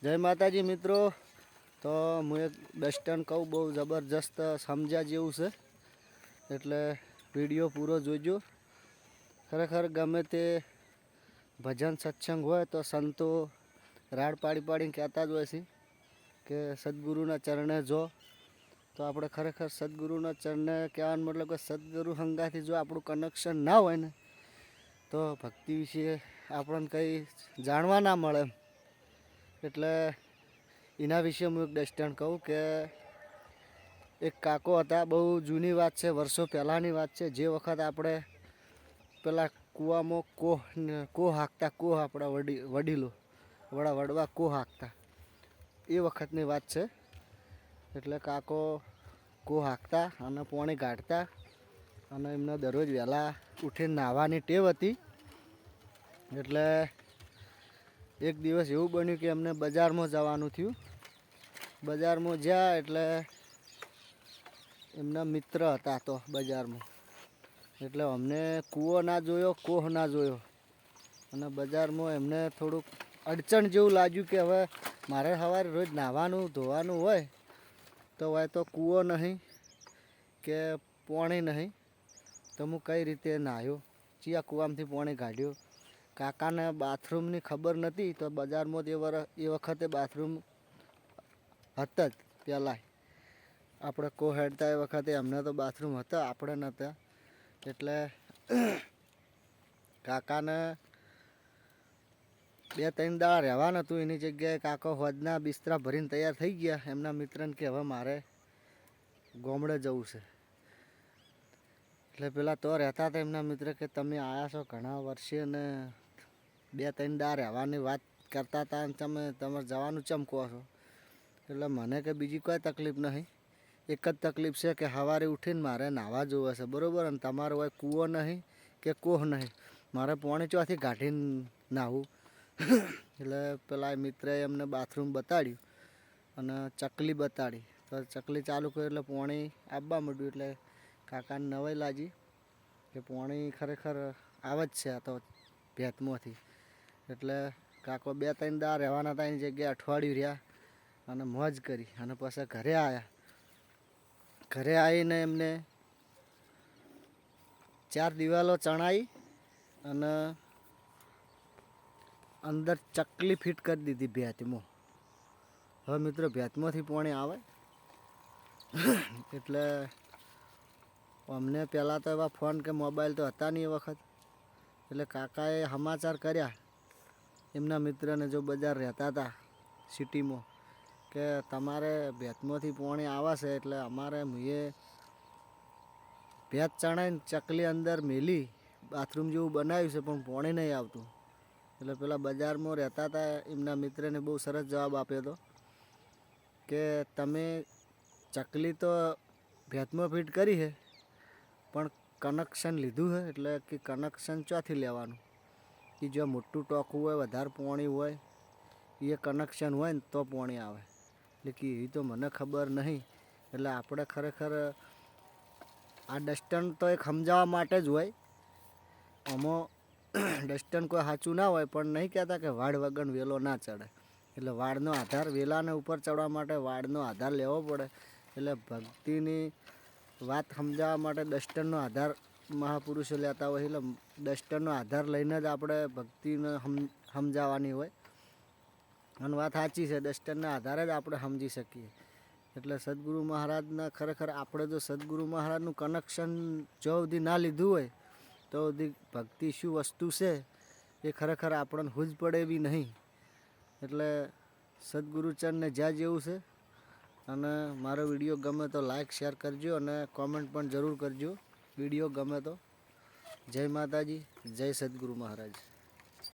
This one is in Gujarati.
જય માતાજી મિત્રો। તો હું એક ડસ્ટન કહું બહુ જબરજસ્ત સમજ્યા જેવું છે, એટલે વિડીયો પૂરો જોજો। ખરેખર ગમે તે ભજન સત્સંગ હોય તો સંતો રાડ પાડીને કહેતા જ હોય છે કે સદગુરુના ચરણે જો। તો આપણે ખરેખર સદગુરુના ચરણે કહેવાનો મતલબ કે સદગુરુ સંગાથી જો આપણું કનેક્શન ના હોય ને તો ભક્તિ વિશે આપણને કંઈ જાણવા ના મળે। એટલે એના વિશે હું એક દૃષ્ટાંત કહું કે એક કાકો હતા, બહુ જૂની વાત છે, વર્ષો પહેલાંની વાત છે। જે વખત આપણે પેલા કૂવામાં કોહ હાંકતા, કોહ આપણા વડીલો વડવા કોહ હાંકતા, એ વખતની વાત છે। એટલે કાકો કોહ હાંકતા અને પાણી કાઢતા અને એમને દરરોજ વહેલા ઉઠીને નાહવાની ટેવ હતી। એટલે એક દિવસ એવું બન્યું કે એમને બજારમાં જવાનું થયું। બજારમાં જ્યાં એટલે એમના મિત્ર હતા તો બજારમાં, એટલે અમને કૂવો ના જોયો, કોહ ના જોયો અને બજારમાં એમને થોડુંક અડચણ જેવું લાગ્યું કે હવે મારે સવારે રોજ નાહવાનું ધોવાનું હોય તો કૂવો નહીં કે પાણી નહીં, તો હું કઈ રીતે નાહ્યો, ચિયા કૂવામાંથી પાણી કાઢ્યું। કાકાને બાથરૂમની ખબર નથી, તો બજારમાં એ વખતે બાથરૂમ હતા જ પહેલાં। આપણે કોહ હેડતા એ વખતે એમને તો બાથરૂમ હતા, આપણે નહોતા। એટલે કાકાને 2-3 દાડા રહેવાનું હતું, એની જગ્યાએ કાકો હોજના બિસ્તરા ભરીને તૈયાર થઈ ગયા। એમના મિત્રને કે હવે મારે ગામડે જવું છે। એટલે પેલા તો રહેતા હતા એમના મિત્ર કે તમે આવ્યા છો ઘણા વર્ષે અને 2-3 દાડા રહેવાની વાત કરતા હતા અને તમારે જવાનું ચમ કહો છો? એટલે મને કે બીજી કોઈ તકલીફ નહીં, એક જ તકલીફ છે કે સવારે ઉઠીને મારે નાહવા જોવે છે, બરાબર, અને તમારો હોય કૂવો નહીં કે કોહ નહીં, મારે પાણી ચોથી કાઢીને નાહવું। એટલે પેલા મિત્રએ એમને બાથરૂમ બતાડ્યું અને ચકલી બતાડી, તો ચકલી ચાલુ કરી એટલે પાણી આવવા માંડ્યું। એટલે કાકાને નવાઈ લાગી કે પાણી ખરેખર આવે જ છે આ તો ભેતમાંથી। એટલે કાકો 2-3 દાડા રહેવાના હતા, એની જગ્યાએ અઠવાડિયું રહ્યા અને મોજ કરી અને પછી ઘરે આવ્યા। ઘરે આવીને એમને 4 દિવાલો ચણાવી અને અંદર ચકલી ફિટ કરી દીધી ભેતમાં। હવે મિત્રો ભેતમાંથી પાણી આવે એટલે અમને પહેલાં તો એવા ફોન કે મોબાઈલ તો હતા નહીં એ વખત। એટલે કાકાએ સમાચાર કર્યા એમના મિત્રને, જો બજાર રહેતા હતા સિટીમાં, કે તમારે ભેતમાંથી પાણી આવે છે, એટલે અમારે મુએ ભેત ચણાઈને ચકલી અંદર મેલી બાથરૂમ જેવું બનાવ્યું છે પણ પાણી નહીં આવતું। એટલે પેલા બજારમાં રહેતા હતા એમના મિત્રને બહુ સરસ જવાબ આપ્યો હતો કે તમે ચકલી તો ભેતમાં ફિટ કરી છે પણ કનેક્શન લીધું છે, એટલે કે કનેક્શન ચોથી લેવાનું કે જો મોટું ટોકું હોય, વધારે પાણી હોય, એ કનેક્શન હોય ને તો પાણી આવે। એટલે કે એવી તો મને ખબર નહીં। એટલે આપણે ખરેખર આ ડસ્ટન તો એક સમજાવવા માટે જ હોય, આમાં ડસ્ટન કોઈ સાચું ના હોય, પણ નહીં કહેતા કે વાડ વગર વેલો ના ચડે। એટલે વાડનો આધાર, વેલાને ઉપર ચડવા માટે વાડનો આધાર લેવો પડે। એટલે ભક્તિની વાત સમજાવવા માટે ડસ્ટનનો આધાર મહાપુરુષો લેતા હોય, એટલે ડસ્ટનનો આધાર લઈને જ આપણે ભક્તિને સમજાવવાની હોય। અને વાત સાચી છે, ડસ્ટનના આધારે જ આપણે સમજી શકીએ। એટલે સદગુરુ મહારાજના ખરેખર આપણે જો સદગુરુ મહારાજનું કનેક્શન જો સુધી ના લીધું હોય તો સુધી ભક્તિ શું વસ્તુ છે એ ખરેખર આપણને હૂજ પડે એવી નહીં। એટલે સદગુરુચરણને જ્યાં જેવું છે। અને મારો વિડીયો ગમે તો લાઈક શેર કરજો અને કોમેન્ટ પણ જરૂર કરજો વિડીયો ગમે તો। જય માતાજી, જય સદગુરુ મહારાજ।